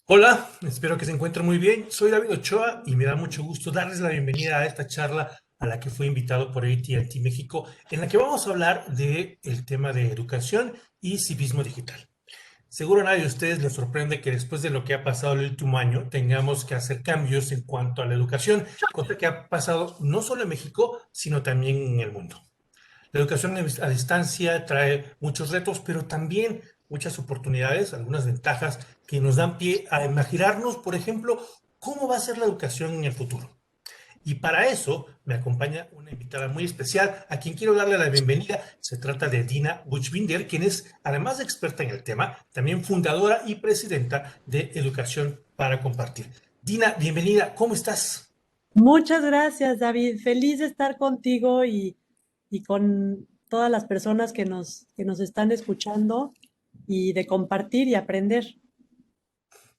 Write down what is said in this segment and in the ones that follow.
Hola, espero que se encuentren muy bien. Soy David Ochoa y me da mucho gusto darles la bienvenida a esta charla a la que fui invitado por AT&T México, en la que vamos a hablar del tema de educación y civismo digital. Seguro a nadie de ustedes les sorprende que después de lo que ha pasado el último año tengamos que hacer cambios en cuanto a la educación, cosa que ha pasado no solo en México, sino también en el mundo. La educación a distancia trae muchos retos, pero también muchas oportunidades, algunas ventajas que nos dan pie a imaginarnos, por ejemplo, cómo va a ser la educación en el futuro. Y para eso me acompaña una invitada muy especial a quien quiero darle la bienvenida. Se trata de Dina Buchbinder, quien es, además de experta en el tema, también fundadora y presidenta de Educación para Compartir. Dina, bienvenida, ¿cómo estás? Muchas gracias, David. Feliz de estar contigo y con todas las personas que nos están escuchando y de compartir y aprender.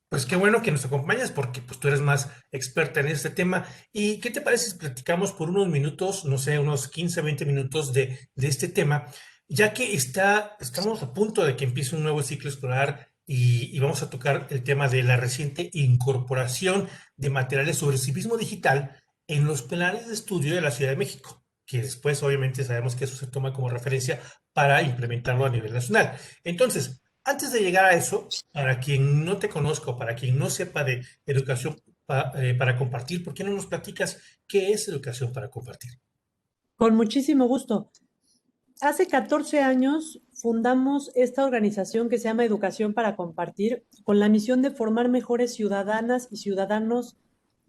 Pues qué bueno que nos acompañas porque pues tú eres más experta en este tema. ¿Y qué te parece si platicamos por unos minutos, no sé, unos 15, 20 minutos de este tema? Ya que estamos a punto de que empiece un nuevo ciclo escolar y vamos a tocar el tema de la reciente incorporación de materiales sobre civismo digital en los planes de estudio de la Ciudad de México, que después obviamente sabemos que eso se toma como referencia para implementarlo a nivel nacional. Entonces, antes de llegar a eso, para quien no te conozca o para quien no sepa de educación para compartir, ¿por qué no nos platicas qué es educación para compartir? Con muchísimo gusto. Hace 14 años fundamos esta organización que se llama Educación para Compartir, con la misión de formar mejores ciudadanas y ciudadanos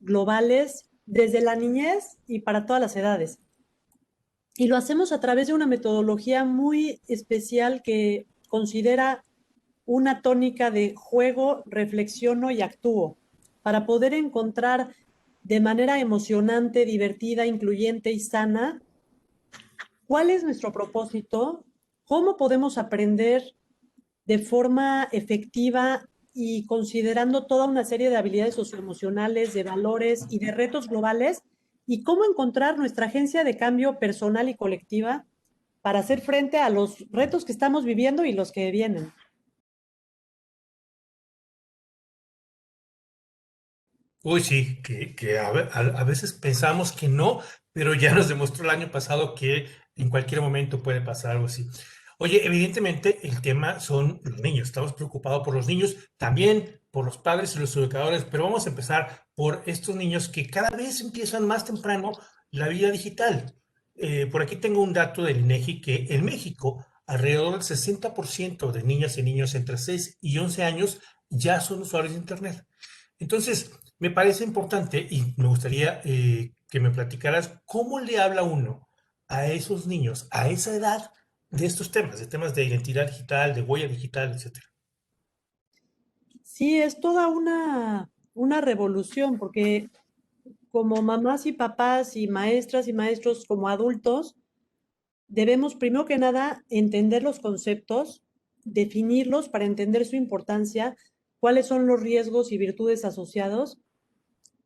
globales desde la niñez y para todas las edades. Y lo hacemos a través de una metodología muy especial que considera una tónica de juego, reflexiono y actúo, para poder encontrar de manera emocionante, divertida, incluyente y sana cuál es nuestro propósito, cómo podemos aprender de forma efectiva y considerando toda una serie de habilidades socioemocionales, de valores y de retos globales, y cómo encontrar nuestra agencia de cambio personal y colectiva para hacer frente a los retos que estamos viviendo y los que vienen. Uy, sí, que a veces pensamos que no, pero ya nos demostró el año pasado que en cualquier momento puede pasar algo así. Oye, evidentemente el tema son los niños. Estamos preocupados por los niños, también por los padres y los educadores, pero vamos a empezar por estos niños que cada vez empiezan más temprano la vida digital. Por aquí tengo un dato del INEGI que en México alrededor del 60% de niñas y niños entre 6 y 11 años ya son usuarios de Internet. Entonces, me parece importante y me gustaría que me platicaras cómo le habla uno a esos niños a esa edad de estos temas, de temas de identidad digital, de huella digital, etcétera. Sí, es toda una revolución, porque como mamás y papás y maestras y maestros como adultos, debemos primero que nada entender los conceptos, definirlos para entender su importancia, cuáles son los riesgos y virtudes asociados.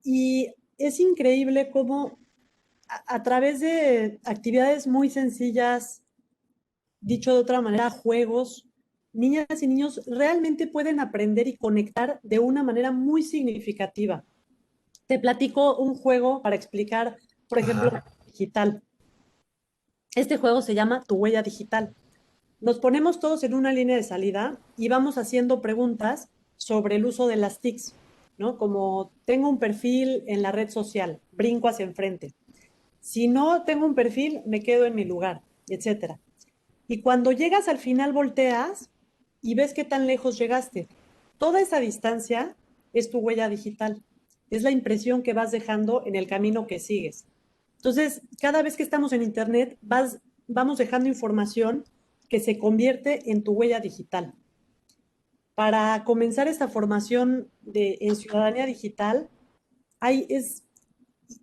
Y es increíble cómo a través de actividades muy sencillas, dicho de otra manera, juegos, niñas y niños realmente pueden aprender y conectar de una manera muy significativa. Te platico un juego para explicar, por ejemplo, Ajá. digital. Este juego se llama Tu huella digital. Nos ponemos todos en una línea de salida y vamos haciendo preguntas sobre el uso de las TICs, ¿no? Como tengo un perfil en la red social, brinco hacia enfrente. Si no tengo un perfil, me quedo en mi lugar, etcétera. Y cuando llegas al final volteas y ves qué tan lejos llegaste. Toda esa distancia es tu huella digital. Es la impresión que vas dejando en el camino que sigues. Entonces, cada vez que estamos en Internet, vamos dejando información que se convierte en tu huella digital. Para comenzar esta formación en ciudadanía digital, es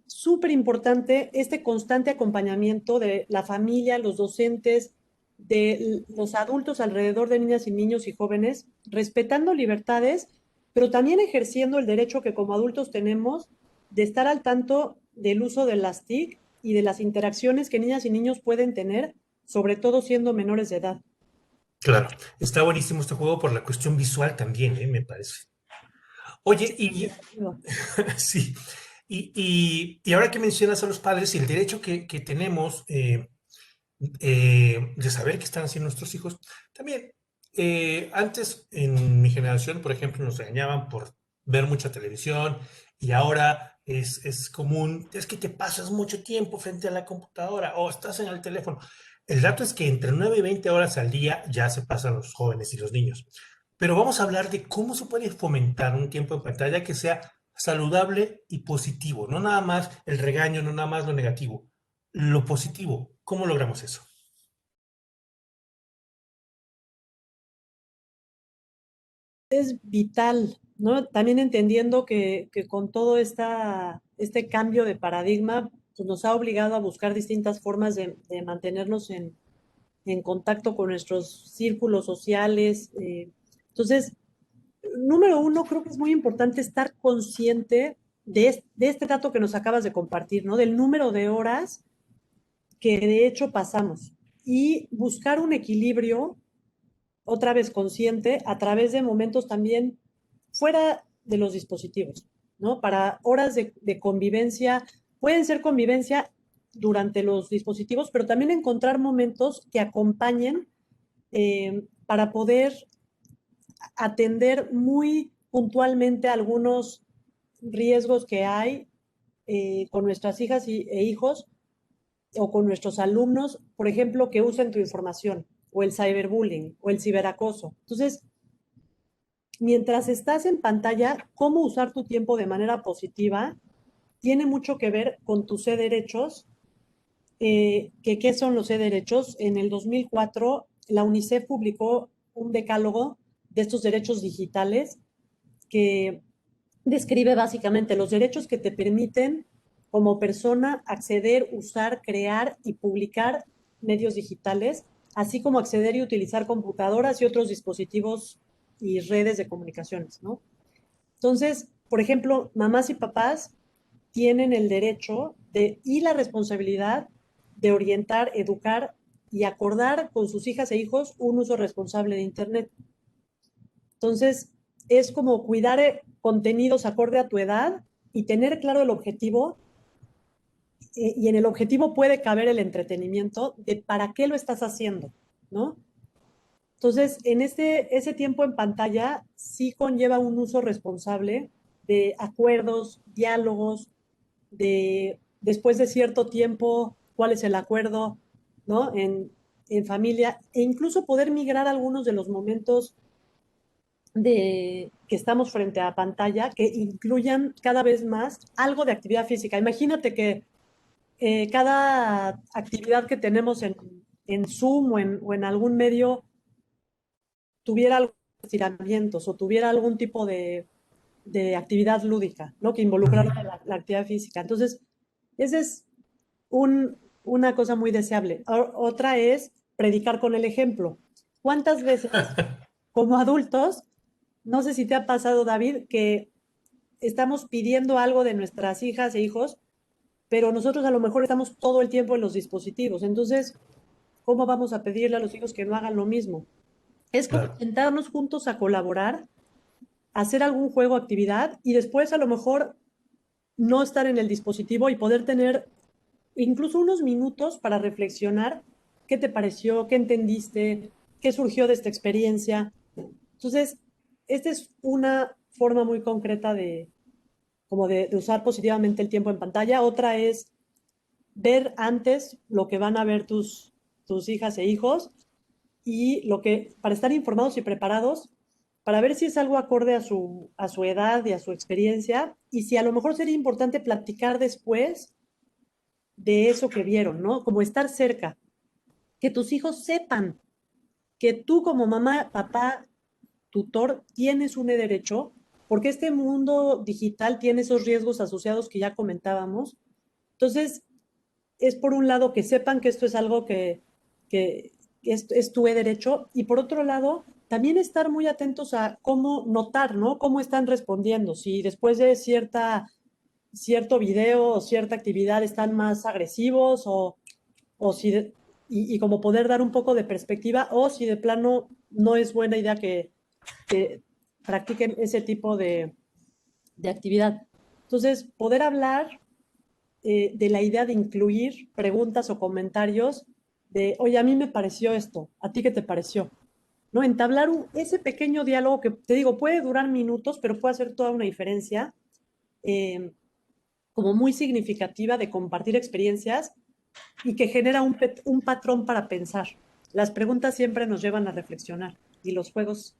súper importante este constante acompañamiento de la familia, los docentes, de los adultos alrededor de niñas y niños y jóvenes, respetando libertades, pero también ejerciendo el derecho que como adultos tenemos de estar al tanto del uso de las TIC y de las interacciones que niñas y niños pueden tener, sobre todo siendo menores de edad. Claro, está buenísimo este juego por la cuestión visual también, me parece. Oye, Sí, y definitivo. sí, y ahora que mencionas a los padres y el derecho que tenemos de saber qué están haciendo nuestros hijos, también antes en mi generación, por ejemplo, nos regañaban por ver mucha televisión y ahora es común, es que te pasas mucho tiempo frente a la computadora o estás en el teléfono. El dato es que entre 9 y 20 horas al día ya se pasan los jóvenes y los niños. Pero vamos a hablar de cómo se puede fomentar un tiempo en pantalla que sea saludable y positivo, no nada más el regaño, no nada más lo negativo, lo positivo. ¿Cómo logramos eso? Es vital, ¿no? También entendiendo que con todo este cambio de paradigma, pues nos ha obligado a buscar distintas formas de mantenernos en contacto con nuestros círculos sociales. Entonces, número uno, creo que es muy importante estar consciente de este dato que nos acabas de compartir, ¿no? Del número de horas que de hecho pasamos y buscar un equilibrio, otra vez consciente, a través de momentos también fuera de los dispositivos, ¿no? Para horas de convivencia, pueden ser convivencia durante los dispositivos, pero también encontrar momentos que acompañen para poder atender muy puntualmente algunos riesgos que hay con nuestras hijas e hijos o con nuestros alumnos, por ejemplo, que usen tu información o el cyberbullying o el ciberacoso. Entonces, mientras estás en pantalla, cómo usar tu tiempo de manera positiva tiene mucho que ver con tus derechos. ¿Qué son los derechos? En el 2004, la UNICEF publicó un decálogo de estos derechos digitales que describe básicamente los derechos que te permiten como persona acceder, usar, crear y publicar medios digitales, así como acceder y utilizar computadoras y otros dispositivos y redes de comunicaciones, ¿no? Entonces, por ejemplo, mamás y papás tienen el derecho y la responsabilidad de orientar, educar y acordar con sus hijas e hijos un uso responsable de Internet. Entonces, es como cuidar contenidos acorde a tu edad y tener claro el objetivo. Y en el objetivo puede caber el entretenimiento de para qué lo estás haciendo, ¿no? Entonces, ese tiempo en pantalla sí conlleva un uso responsable de acuerdos, diálogos, de después de cierto tiempo, cuál es el acuerdo, ¿no? En familia, e incluso poder migrar algunos de los momentos de que estamos frente a pantalla que incluyan cada vez más algo de actividad física. Imagínate que cada actividad que tenemos en Zoom o en algún medio tuviera algunos estiramientos o tuviera algún tipo de actividad lúdica, ¿no? Que involucrara Ujú. la actividad física. Entonces, esa es una cosa muy deseable. Otra es predicar con el ejemplo. ¿Cuántas veces como adultos, no sé si te ha pasado, David, que estamos pidiendo algo de nuestras hijas e hijos, pero nosotros a lo mejor estamos todo el tiempo en los dispositivos? Entonces, ¿cómo vamos a pedirle a los hijos que no hagan lo mismo? Es como Claro. sentarnos juntos a colaborar, hacer algún juego, actividad y después a lo mejor no estar en el dispositivo y poder tener incluso unos minutos para reflexionar qué te pareció, qué entendiste, qué surgió de esta experiencia. Entonces, esta es una forma muy concreta de usar positivamente el tiempo en pantalla. Otra es ver antes lo que van a ver tus hijas e hijos y para estar informados y preparados, para ver si es algo acorde a su edad y a su experiencia, y si a lo mejor sería importante platicar después de eso que vieron, ¿no? Como estar cerca, que tus hijos sepan que tú como mamá, papá, tutor, tienes un derecho, porque este mundo digital tiene esos riesgos asociados que ya comentábamos. Entonces, es por un lado que sepan que esto es algo que es tu derecho, y por otro lado, también estar muy atentos a cómo notar, ¿no? Cómo están respondiendo. Si después de cierto video o cierta actividad están más agresivos o si y como poder dar un poco de perspectiva o si de plano no es buena idea que practiquen ese tipo de actividad. Entonces, poder hablar de la idea de incluir preguntas o comentarios de, oye, a mí me pareció esto, ¿a ti qué te pareció? ¿No? Entablar ese pequeño diálogo que, te digo, puede durar minutos, pero puede hacer toda una diferencia, eh, como muy significativa de compartir experiencias y que genera un patrón para pensar. Las preguntas siempre nos llevan a reflexionar y los juegos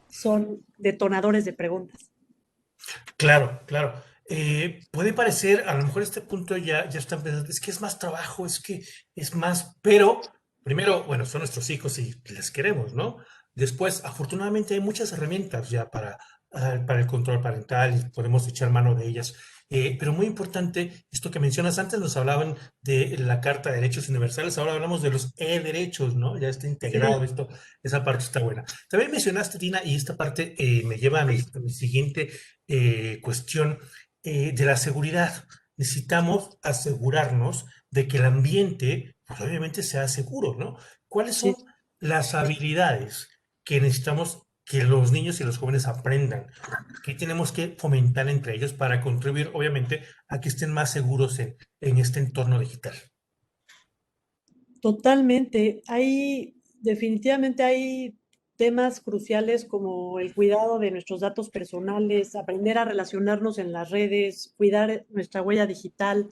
son detonadores de preguntas. Claro, claro. Puede parecer, a lo mejor este punto ya está empezando, es que es más trabajo, es que es más, pero primero, bueno, son nuestros hijos y les queremos, ¿no? Después, afortunadamente hay muchas herramientas ya para el control parental y podemos echar mano de ellas. Pero muy importante, esto que mencionas antes, nos hablaban de la Carta de Derechos Universales, ahora hablamos de los e-derechos, ¿no? Ya está integrado Sí, esto, esa parte está buena. También mencionaste, Tina, y esta parte me lleva a mi siguiente cuestión de la seguridad. Necesitamos asegurarnos de que el ambiente, pues obviamente sea seguro, ¿no? ¿Cuáles sí. son las habilidades que necesitamos que los niños y los jóvenes aprendan? ¿Qué tenemos que fomentar entre ellos para contribuir, obviamente, a que estén más seguros en este entorno digital? Totalmente. Definitivamente hay temas cruciales como el cuidado de nuestros datos personales, aprender a relacionarnos en las redes, cuidar nuestra huella digital,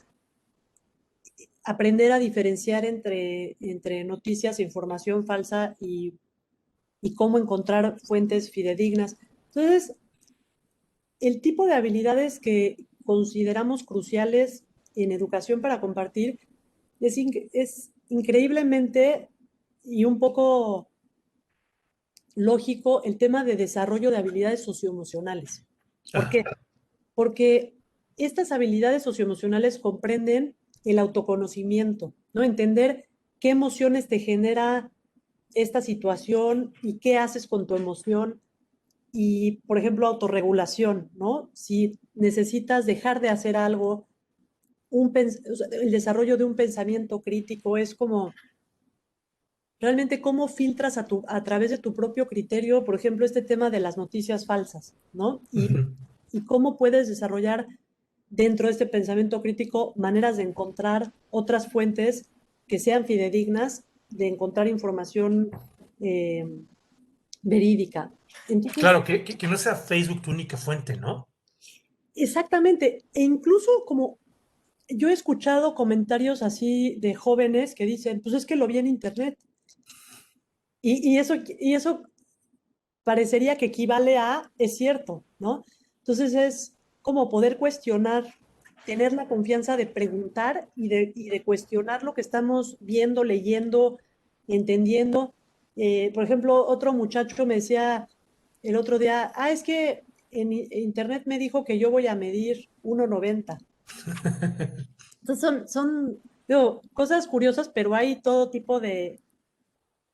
aprender a diferenciar entre noticias e información falsa y cómo encontrar fuentes fidedignas. Entonces, el tipo de habilidades que consideramos cruciales en educación para compartir es increíblemente y un poco lógico el tema de desarrollo de habilidades socioemocionales. ¿Por Ah, qué? Porque estas habilidades socioemocionales comprenden el autoconocimiento, ¿no? Entender qué emociones te genera esta situación y qué haces con tu emoción y, por ejemplo, autorregulación, ¿no? Si necesitas dejar de hacer algo, o sea, el desarrollo de un pensamiento crítico es como realmente cómo filtras a través de tu propio criterio, por ejemplo, este tema de las noticias falsas, ¿no? ujú. Y cómo puedes desarrollar dentro de este pensamiento crítico maneras de encontrar otras fuentes que sean fidedignas, de encontrar información eh, verídica. Entonces, Claro, que no sea Facebook tu única fuente, ¿no? exactamente, e incluso como yo he escuchado comentarios así de jóvenes que dicen, pues es que lo vi en internet. Y eso parecería que equivale a es cierto, ¿no? Entonces es como poder cuestionar, tener la confianza de preguntar y de cuestionar lo que estamos viendo, leyendo, entendiendo. Por ejemplo, otro muchacho me decía el otro día, es que en internet me dijo que yo voy a medir 1,90. Entonces digo, cosas curiosas, pero hay todo tipo de,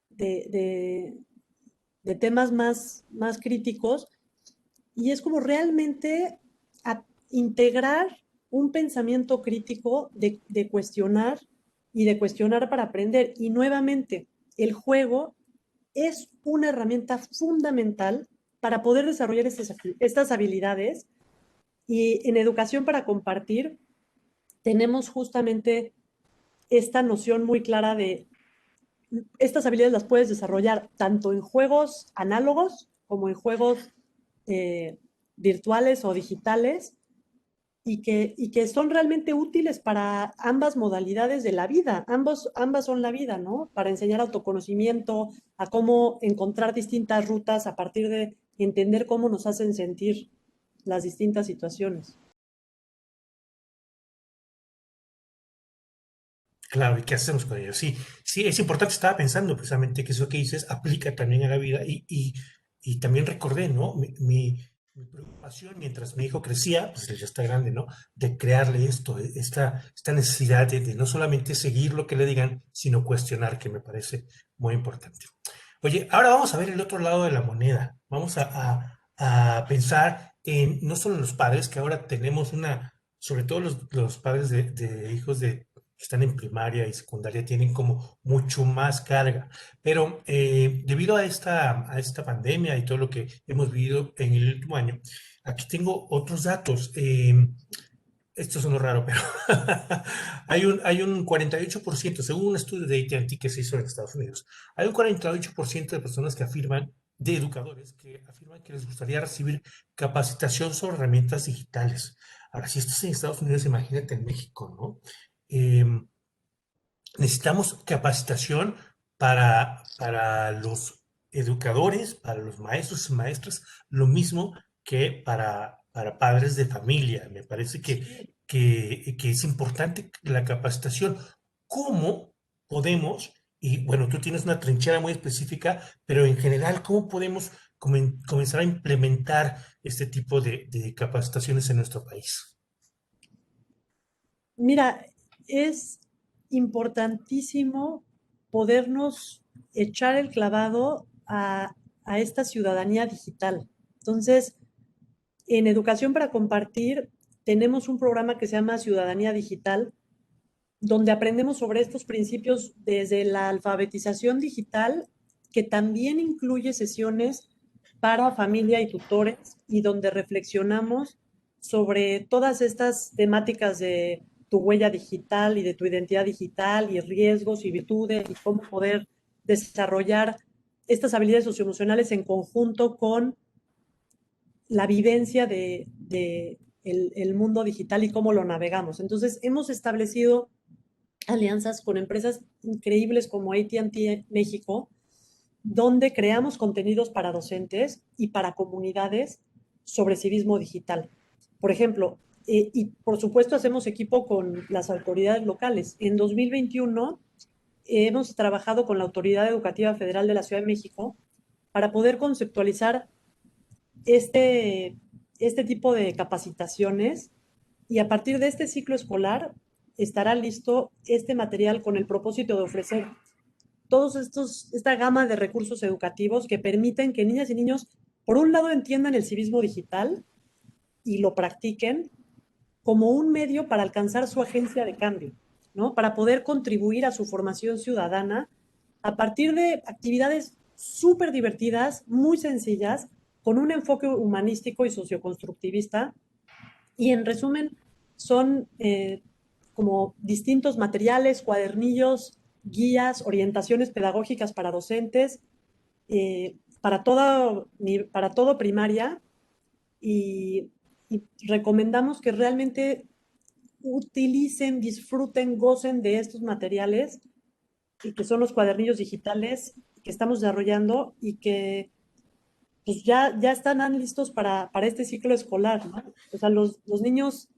de, de temas más críticos y es como realmente integrar un pensamiento crítico de cuestionar y de cuestionar para aprender. Y nuevamente, el juego es una herramienta fundamental para poder desarrollar estas habilidades y en educación para compartir tenemos justamente esta noción muy clara de estas habilidades las puedes desarrollar tanto en juegos análogos como en juegos eh, virtuales o digitales y que son realmente útiles para ambas modalidades de la vida. Ambas son la vida, ¿no? Para enseñar autoconocimiento, a cómo encontrar distintas rutas a partir de entender cómo nos hacen sentir las distintas situaciones. Claro, ¿y qué hacemos con ellos? Sí, sí, es importante. Estaba pensando precisamente que eso que dices aplica también a la vida y también recordé, ¿no? Mi preocupación mientras mi hijo crecía, pues él ya está grande, ¿no? De crearle esto, esta necesidad de no solamente seguir lo que le digan, sino cuestionar, que me parece muy importante. Oye, ahora vamos a ver el otro lado de la moneda. Vamos a pensar en no solo los padres, que ahora tenemos una, sobre todo los padres de hijos que están en primaria y secundaria tienen como mucho más carga. Pero debido a esta pandemia y todo lo que hemos vivido en el último año, aquí tengo otros datos. Esto es uno raro, pero hay un 48%, según un estudio de AT&T que se hizo en Estados Unidos, hay un 48% de personas que afirman, de educadores, que afirman que les gustaría recibir capacitación sobre herramientas digitales. Ahora, si esto es en Estados Unidos, imagínate en México, ¿no? Em, Necesitamos capacitación para los educadores, para los maestros y maestras, lo mismo que para padres de familia. Me parece que es importante la capacitación. ¿Cómo podemos, y bueno, tú tienes una trinchera muy específica, pero en general, cómo podemos comenzar a implementar este tipo de capacitaciones en nuestro país? Mira, es importantísimo podernos echar el clavado a esta ciudadanía digital. Entonces, en Educación para Compartir tenemos un programa que se llama Ciudadanía Digital, donde aprendemos sobre estos principios desde la alfabetización digital, que también incluye sesiones para familia y tutores, y donde reflexionamos sobre todas estas temáticas de tu huella digital y de tu identidad digital y riesgos y virtudes y cómo poder desarrollar estas habilidades socioemocionales en conjunto con la vivencia de el mundo digital y cómo lo navegamos. Entonces, hemos establecido alianzas con empresas increíbles como AT&T México, donde creamos contenidos para docentes y para comunidades sobre civismo digital. Por ejemplo, y por supuesto hacemos equipo con las autoridades locales. En 2021 hemos trabajado con la Autoridad Educativa Federal de la Ciudad de México para poder conceptualizar este, este tipo de capacitaciones, y a partir de este ciclo escolar estará listo este material con el propósito de ofrecer esta gama de recursos educativos que permiten que niñas y niños, por un lado, entiendan el civismo digital y lo practiquen como un medio para alcanzar su agencia de cambio, ¿no? Para poder contribuir a su formación ciudadana a partir de actividades súper divertidas, muy sencillas, con un enfoque humanístico y socioconstructivista. Y en resumen, son como distintos materiales, cuadernillos, guías, orientaciones pedagógicas para docentes, para todo primaria, y recomendamos que realmente utilicen, disfruten, gocen de estos materiales, y que son los cuadernillos digitales que estamos desarrollando y que pues ya están listos para este ciclo escolar, ¿no? O sea, los niños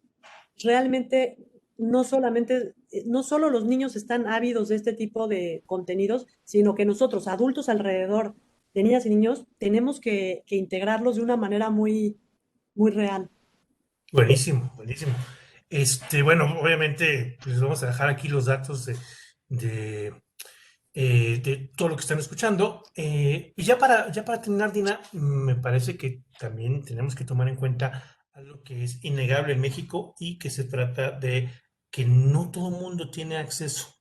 realmente no solo los niños están ávidos de este tipo de contenidos, sino que nosotros, adultos alrededor de niñas y niños, tenemos que integrarlos de una manera muy, muy real. Buenísimo, buenísimo. Bueno, obviamente, pues vamos a dejar aquí los datos de, de todo lo que están escuchando. Y ya para terminar, Dina, me parece que también tenemos que tomar en cuenta algo que es innegable en México y que se trata de que no todo el mundo tiene acceso.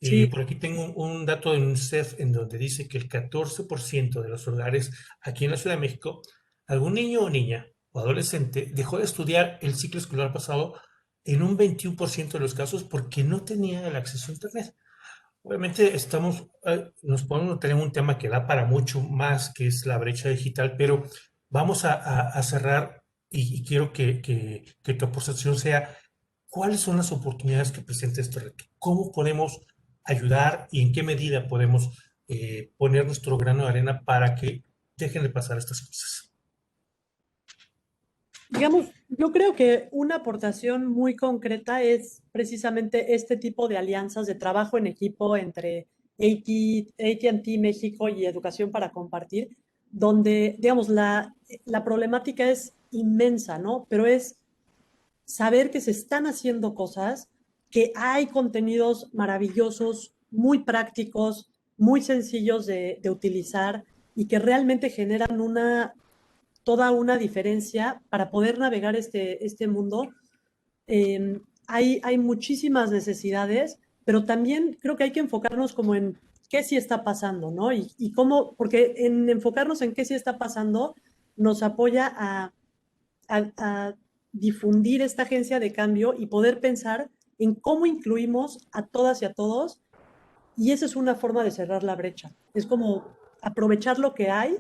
Sí, Por aquí tengo un dato de UNICEF en donde dice que el 14% de los hogares aquí en la Ciudad de México, algún niño o niña o adolescente dejó de estudiar el ciclo escolar pasado en un 21% de los casos porque no tenía el acceso a Internet. Obviamente nos podemos tener un tema que da para mucho más, que es la brecha digital, pero vamos a cerrar y quiero que tu aportación sea, ¿cuáles son las oportunidades que presenta este reto? ¿Cómo podemos ayudar y en qué medida podemos poner nuestro grano de arena para que dejen de pasar estas cosas? digamos, yo creo que una aportación muy concreta es precisamente este tipo de alianzas de trabajo en equipo entre AT&T México y Educación para Compartir, donde, digamos, la problemática es inmensa, ¿no? Pero es saber que se están haciendo cosas, que hay contenidos maravillosos, muy prácticos, muy sencillos de utilizar, y que realmente generan toda una diferencia para poder navegar este mundo. hay muchísimas necesidades, pero también creo que hay que enfocarnos como en qué sí está pasando, ¿no? Y cómo, porque en enfocarnos en qué sí está pasando nos apoya a difundir esta agencia de cambio y poder pensar en cómo incluimos a todas y a todos. Y esa es una forma de cerrar la brecha. Es como aprovechar lo que hay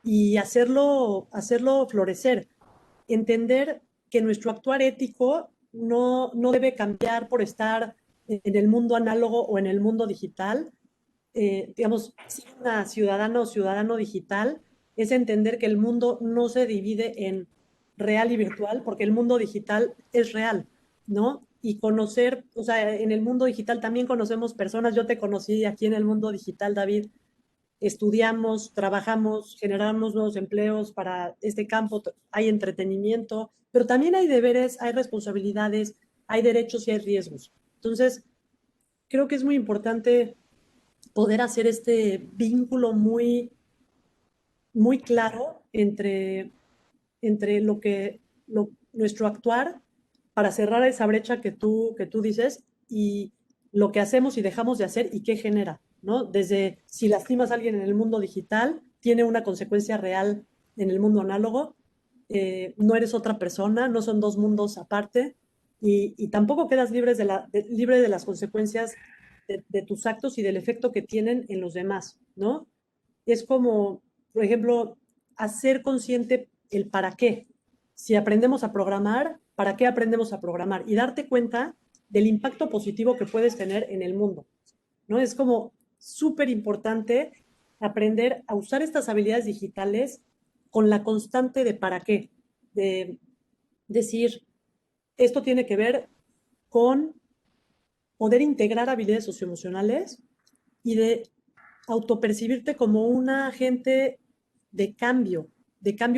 y hacerlo florecer. Entender que nuestro actuar ético no debe cambiar por estar en el mundo análogo o en el mundo digital. Digamos, ser una ciudadana o ciudadano digital es entender que el mundo no se divide en real y virtual, porque el mundo digital es real, ¿no? Y conocer, o sea, en el mundo digital también conocemos personas, yo te conocí aquí en el mundo digital, David, estudiamos, trabajamos, generamos nuevos empleos para este campo, hay entretenimiento, pero también hay deberes, hay responsabilidades, hay derechos y hay riesgos. Entonces, creo que es muy importante poder hacer este vínculo muy claro entre nuestro actuar para cerrar esa brecha que tú dices y lo que hacemos y dejamos de hacer y qué genera, ¿no? Desde si lastimas a alguien en el mundo digital, tiene una consecuencia real en el mundo análogo, no eres otra persona, no son dos mundos aparte y tampoco quedas libre de las consecuencias de tus actos y del efecto que tienen en los demás, ¿no? Es como, por ejemplo, hacer consciente el para qué. Si aprendemos a programar, ¿para qué aprendemos a programar? Y darte cuenta del impacto positivo que puedes tener en el mundo, ¿no? Es como súper importante aprender a usar estas habilidades digitales con la constante de para qué, de decir, esto tiene que ver con poder integrar habilidades socioemocionales y de autopercibirte como un agente de cambio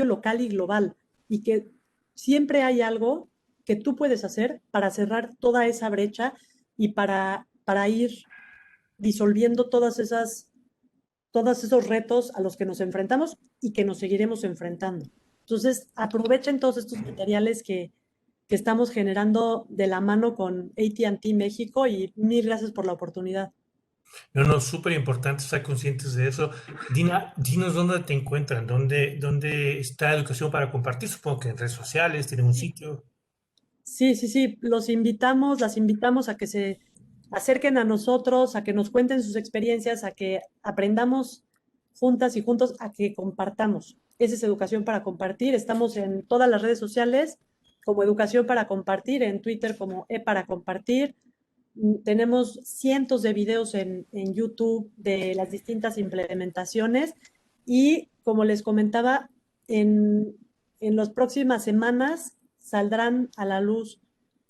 local y global, y que siempre hay algo que tú puedes hacer para cerrar toda esa brecha y para ir disolviendo todos esos retos a los que nos enfrentamos y que nos seguiremos enfrentando. Entonces, aprovechen todos estos materiales que estamos generando de la mano con AT&T México y mil gracias por la oportunidad. No, no, súper importante estar conscientes de eso. Dina, dinos dónde te encuentran, dónde está Educación para Compartir. Supongo que en redes sociales, tienen un sitio. Sí, sí, sí, las invitamos a que se acerquen a nosotros, a que nos cuenten sus experiencias, a que aprendamos juntas y juntos, a que compartamos. Esa es Educación para Compartir. Estamos en todas las redes sociales como Educación para Compartir, en Twitter como E para Compartir. Tenemos cientos de videos en YouTube de las distintas implementaciones y, como les comentaba, en las próximas semanas saldrán a la luz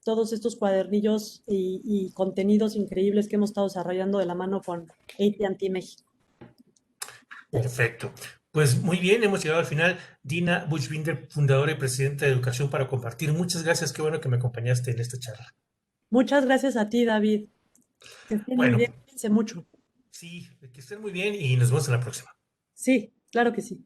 todos estos cuadernillos y contenidos increíbles que hemos estado desarrollando de la mano con AT&T México. Perfecto. Pues muy bien, hemos llegado al final. Dina Buchbinder, fundadora y presidenta de Educación para Compartir. Muchas gracias, qué bueno que me acompañaste en esta charla. Muchas gracias a ti, David. Que estén muy Bueno, bien. Cuídense mucho. sí, que estén muy bien y nos vemos en la próxima. Sí, claro que sí.